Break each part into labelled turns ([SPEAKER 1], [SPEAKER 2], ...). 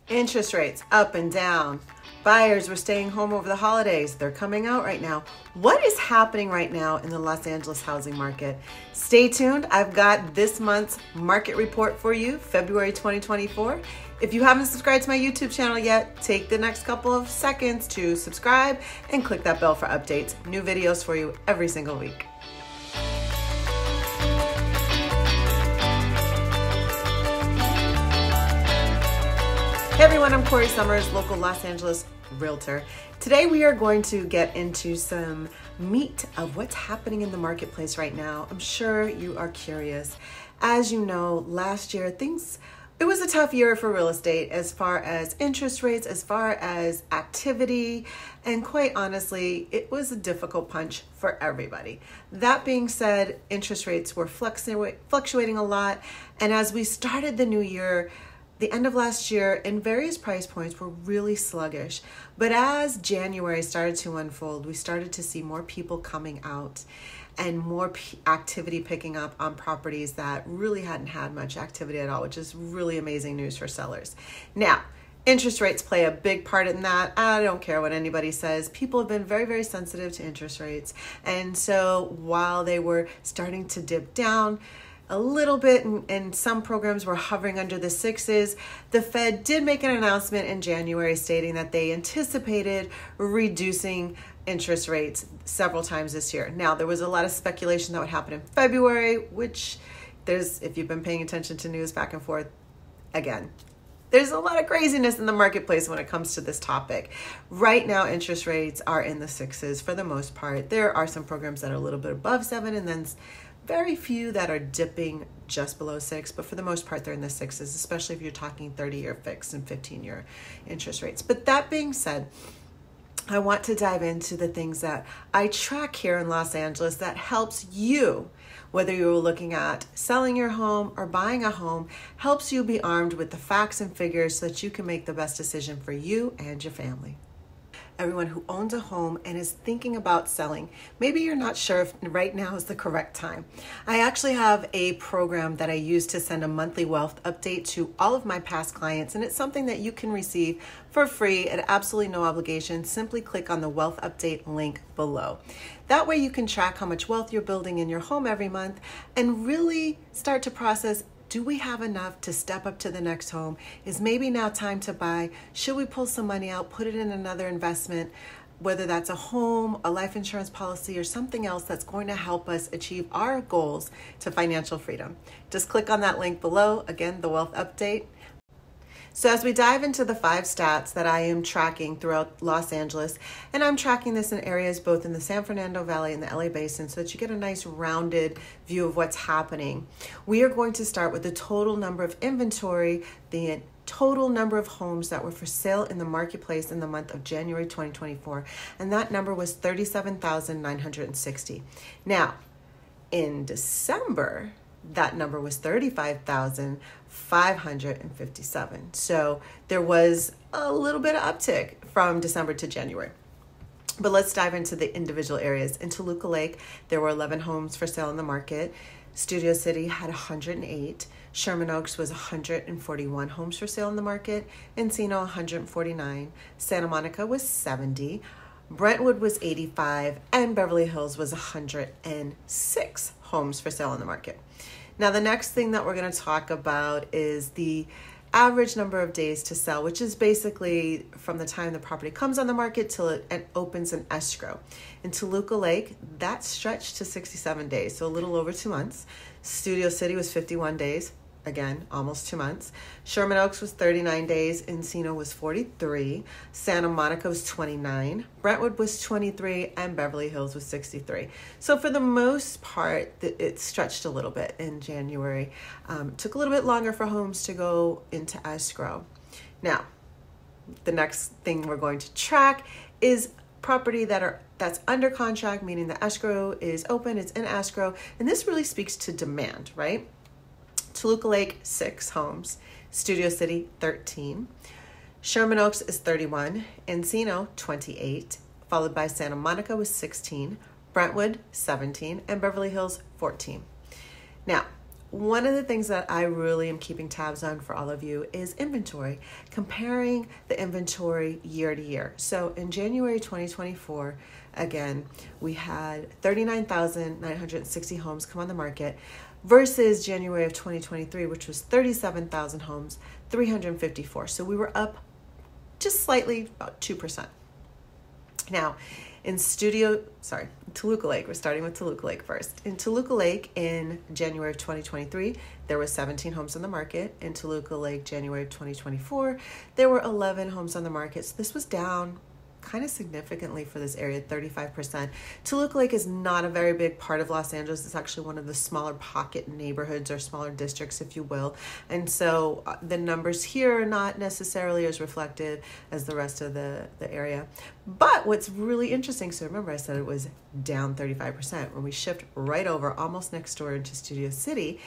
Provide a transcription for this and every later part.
[SPEAKER 1] Interest rates up and down. Buyers were staying home over the holidays. They're coming out right now. What is happening right now in the Los Angeles housing market? Stay tuned. I've got this month's market report for you, February 2024. If you haven't subscribed to my YouTube channel yet, take the next couple of seconds to subscribe and click that bell for updates. New videos for you every single week. Hey everyone, I'm Corrie Sommers, local Los Angeles realtor. Today we are going to get into some meat of what's happening in the marketplace right now. I'm sure you are curious. As you know, last year it was a tough year for real estate as far as interest rates, as far as activity, and quite honestly, it was a difficult punch for everybody. That being said, interest rates were fluctuating a lot, and as we started the new year, the end of last year and various price points were really sluggish. But as January started to unfold, we started to see more people coming out and more activity picking up on properties that really hadn't had much activity at all, which is really amazing news for sellers. Now, interest rates play a big part in that. I don't care what anybody says. People have been very, very sensitive to interest rates. And so while they were starting to dip down a little bit, and some programs were hovering under the sixes, the Fed did make an announcement in January stating that they anticipated reducing interest rates several times this year. Now, there was a lot of speculation that would happen in February, which if you've been paying attention to news back and forth, again, there's a lot of craziness in the marketplace when it comes to this topic. Right now, interest rates are in the sixes for the most part. There are some programs that are a little bit above 7, and then very few that are dipping just below 6, but for the most part, they're in the sixes, especially if you're talking 30-year fixed and 15-year interest rates. But that being said, I want to dive into the things that I track here in Los Angeles that helps you, whether you're looking at selling your home or buying a home, helps you be armed with the facts and figures so that you can make the best decision for you and your family. Everyone who owns a home and is thinking about selling, maybe you're not sure if right now is the correct time. I actually have a program that I use to send a monthly wealth update to all of my past clients, and it's something that you can receive for free at absolutely no obligation. Simply click on the wealth update link below. That way you can track how much wealth you're building in your home every month and really start to process, do we have enough to step up to the next home? Is maybe now time to buy? Should we pull some money out, put it in another investment, whether that's a home, a life insurance policy, or something else that's going to help us achieve our goals to financial freedom? Just click on that link below. Again, the wealth update. So as we dive into the 5 stats that I am tracking throughout Los Angeles, and I'm tracking this in areas both in the San Fernando Valley and the LA Basin so that you get a nice rounded view of what's happening. We are going to start with the total number of inventory, the total number of homes that were for sale in the marketplace in the month of January 2024, and that number was 37,960. Now, in December, that number was 35,557. So there was a little bit of uptick from December to January. But let's dive into the individual areas. In Toluca Lake, there were 11 homes for sale in the market. Studio City had 108. Sherman Oaks was 141 homes for sale in the market. Encino, 149. Santa Monica was 70. Brentwood was 85, and Beverly Hills was 106 homes for sale on the market. Now, the next thing that we're going to talk about is the average number of days to sell, which is basically from the time the property comes on the market till it opens an escrow. In Toluca Lake, that stretched to 67 days, so a little over 2 months. Studio City was 51 days. Again, almost 2 months. Sherman Oaks was 39 days. Encino was 43. Santa Monica was 29. Brentwood was 23. And Beverly Hills was 63. So for the most part, it stretched a little bit in January. Took a little bit longer for homes to go into escrow. Now, the next thing we're going to track is property that's under contract, meaning the escrow is open, it's in escrow. And this really speaks to demand, right? Toluca Lake, 6 homes. Studio City, 13. Sherman Oaks is 31. Encino, 28. Followed by Santa Monica with 16. Brentwood, 17. And Beverly Hills, 14. Now, one of the things that I really am keeping tabs on for all of you is inventory, comparing the inventory year to year. So in January 2024, again, we had 39,960 homes come on the market versus January of 2023, which was 37,000 homes, 354. So we were up just slightly, about 2%. Now, in Toluca Lake, we're starting with Toluca Lake first. In Toluca Lake in January of 2023, there were 17 homes on the market. In Toluca Lake, January of 2024, there were 11 homes on the market. So this was down kind of significantly for this area, 35%. Toluca Lake is not a very big part of Los Angeles. It's actually one of the smaller pocket neighborhoods or smaller districts, if you will. And so the numbers here are not necessarily as reflective as the rest of the area. But what's really interesting, so remember I said it was down 35%. When we shift right over almost next door into Studio City,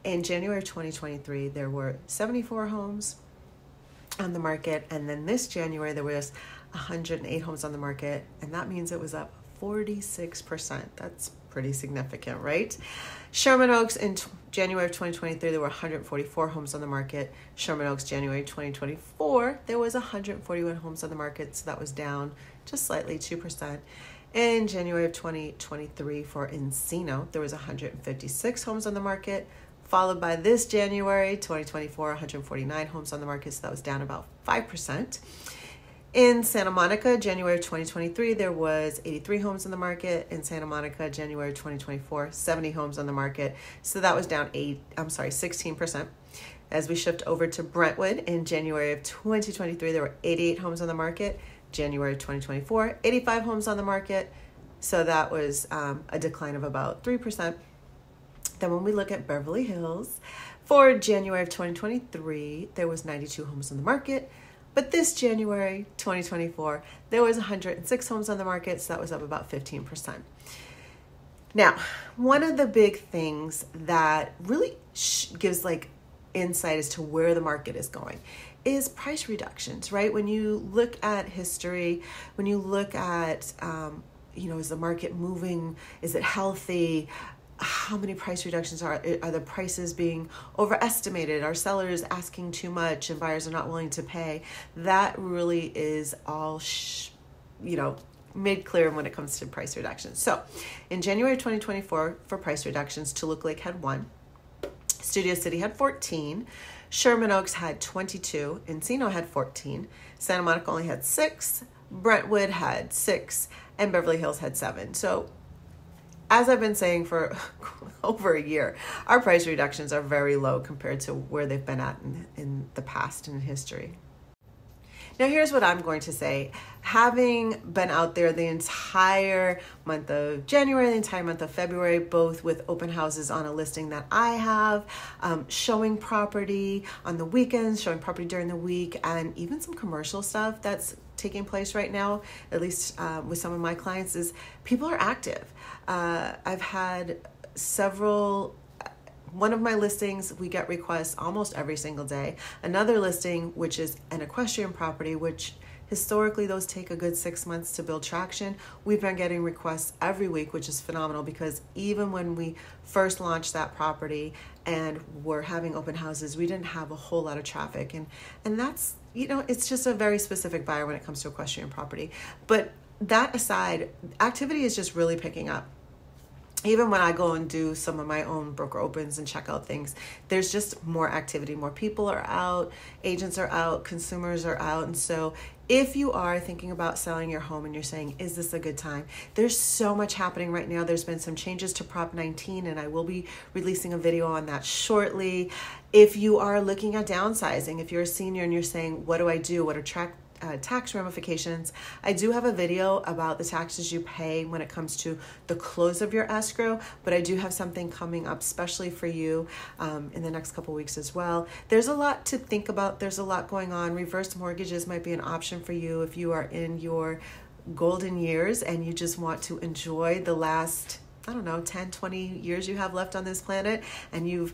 [SPEAKER 1] in January 2023, there were 74 homes on the market. And then this January, there was 108 homes on the market, and that means it was up 46%. That's pretty significant, right? Sherman Oaks in January of 2023, there were 144 homes on the market. Sherman Oaks, January 2024, there was 141 homes on the market, so that was down just slightly, 2%. In January of 2023 for Encino, there was 156 homes on the market, followed by this January 2024, 149 homes on the market, so that was down about 5%. In Santa Monica, January 2023, there was 83 homes on the market. In Santa Monica, January 2024, 70 homes on the market. So that was down 16%. As we shift over to Brentwood, in January of 2023, there were 88 homes on the market. January 2024, 85 homes on the market. So that was a decline of about 3%. Then when we look at Beverly Hills, for January of 2023, there was 92 homes on the market. But this January 2024, there was 106 homes on the market, so that was up about 15%. Now, one of the big things that really gives like insight as to where the market is going is price reductions, right? When you look at history, when you look at, is the market moving? Is it healthy? How many price reductions are the prices being overestimated? Are sellers asking too much and buyers are not willing to pay? That really is all, made clear when it comes to price reductions. So in January 2024 for price reductions, Toluca Lake had 1, Studio City had 14, Sherman Oaks had 22, Encino had 14, Santa Monica only had 6, Brentwood had 6, and Beverly Hills had 7. So as I've been saying for over a year, our price reductions are very low compared to where they've been at in the past and in history. Now, here's what I'm going to say. Having been out there the entire month of January, the entire month of February, both with open houses on a listing that I have, showing property on the weekends, showing property during the week, and even some commercial stuff that's taking place right now, at least with some of my clients, is people are active. I've had one of my listings, we get requests almost every single day. Another listing, which is an equestrian property, which historically those take a good 6 months to build traction. We've been getting requests every week, which is phenomenal because even when we first launched that property and were having open houses, we didn't have a whole lot of traffic. And that's, it's just a very specific buyer when it comes to equestrian property. But that aside, activity is just really picking up. Even when I go and do some of my own broker opens and check out things, there's just more activity. More people are out, agents are out, consumers are out. And so if you are thinking about selling your home and you're saying, is this a good time? There's so much happening right now. There's been some changes to Prop 19, and I will be releasing a video on that shortly. If you are looking at downsizing, if you're a senior and you're saying, what do I do? What are tax ramifications? I do have a video about the taxes you pay when it comes to the close of your escrow, but I do have something coming up especially for you in the next couple weeks as well. There's a lot to think about. There's a lot going on. Reverse mortgages might be an option for you if you are in your golden years and you just want to enjoy the last, 10, 20 years you have left on this planet, and you've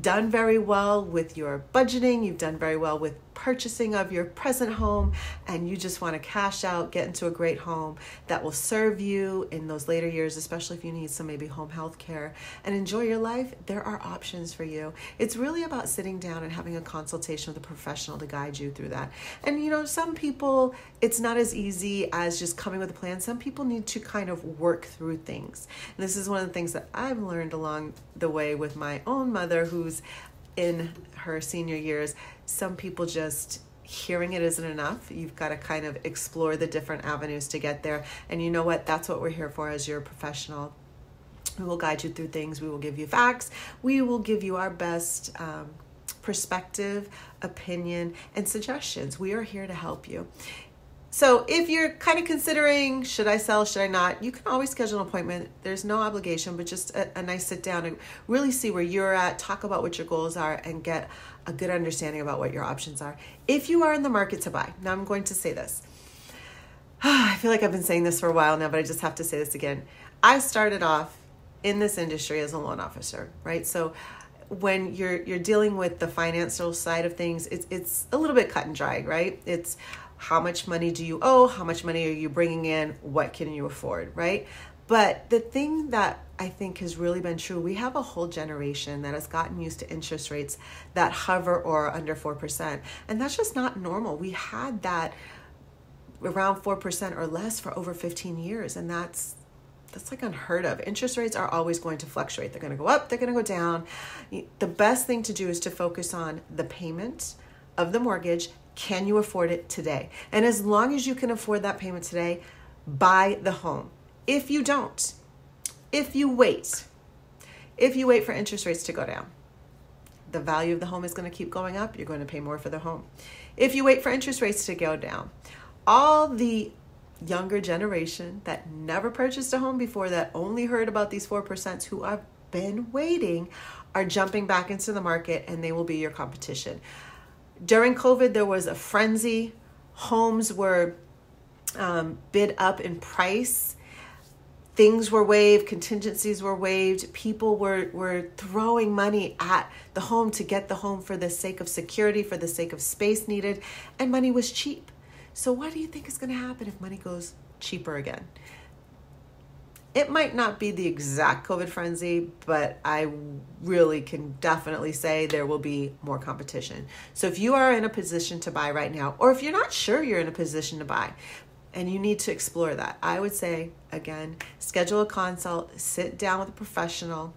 [SPEAKER 1] done very well with your budgeting, you've done very well with purchasing of your present home and you just want to cash out, get into a great home that will serve you in those later years, especially if you need some maybe home health care and enjoy your life, there are options for you. It's really about sitting down and having a consultation with a professional to guide you through that. And you know, some people, it's not as easy as just coming with a plan. Some people need to kind of work through things. And this is one of the things that I've learned along the way with my own mother, who's in her senior years. Some people just hearing it isn't enough. You've got to kind of explore the different avenues to get there. And you know what? That's what we're here for as your professional. We will guide you through things. We will give you facts. We will give you our best perspective, opinion, and suggestions. We are here to help you. So if you're kind of considering, should I sell, should I not, you can always schedule an appointment. There's no obligation, but just a nice sit down and really see where you're at, talk about what your goals are, and get a good understanding about what your options are. If you are in the market to buy, now I'm going to say this. I feel like I've been saying this for a while now, but I just have to say this again. I started off in this industry as a loan officer, right? So when you're dealing with the financial side of things, it's a little bit cut and dry, right? It's how much money do you owe? How much money are you bringing in? What can you afford, right? But the thing that I think has really been true, we have a whole generation that has gotten used to interest rates that hover or are under 4%. And that's just not normal. We had that around 4% or less for over 15 years. And that's like unheard of. Interest rates are always going to fluctuate. They're going to go up, they're going to go down. The best thing to do is to focus on the payment of the mortgage. Can you afford it today? And as long as you can afford that payment today, buy the home. If you don't, if you wait for interest rates to go down, the value of the home is going to keep going up. You're going to pay more for the home. If you wait for interest rates to go down, all the younger generation that never purchased a home before, that only heard about these 4% who have been waiting, are jumping back into the market, and they will be your competition. During COVID, there was a frenzy. Homes were bid up in price. Things were waived. Contingencies were waived. People were throwing money at the home to get the home for the sake of security, for the sake of space needed, and money was cheap. So what do you think is going to happen if money goes cheaper again? It might not be the exact COVID frenzy, but I really can definitely say there will be more competition. So if you are in a position to buy right now, or if you're not sure you're in a position to buy and you need to explore that, I would say, again, schedule a consult, sit down with a professional,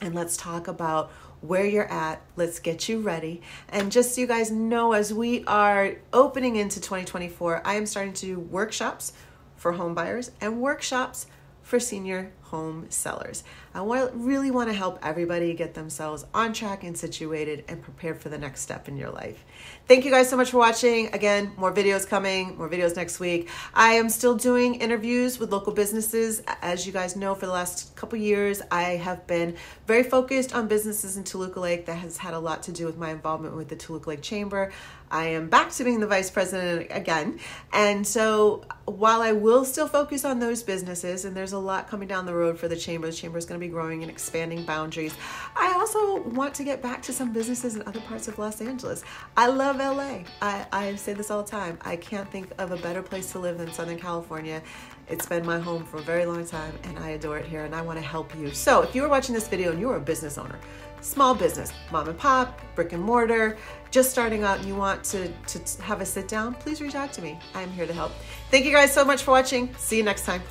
[SPEAKER 1] and let's talk about where you're at. Let's get you ready. And just so you guys know, as we are opening into 2024, I am starting to do workshops for home buyers and workshops for senior home sellers. I really want to help everybody get themselves on track and situated and prepared for the next step in your life. Thank you guys so much for watching. Again, more videos coming, more videos next week. I am still doing interviews with local businesses. As you guys know, for the last couple years, I have been very focused on businesses in Toluca Lake. That has had a lot to do with my involvement with the Toluca Lake Chamber. I am back to being the vice president again. And so while I will still focus on those businesses, and there's a lot coming down the road for the chamber is going to be growing and expanding boundaries, I also want to get back to some businesses in other parts of Los Angeles. I love LA. I say this all the time. I can't think of a better place to live than Southern California. It's been my home for a very long time, and I adore it here, and I want to help you. So if you are watching this video and you're a business owner, small business, mom and pop, brick and mortar, just starting out, and you want to have a sit down, please reach out to me. I am here to help. Thank you guys so much for watching. See you next time.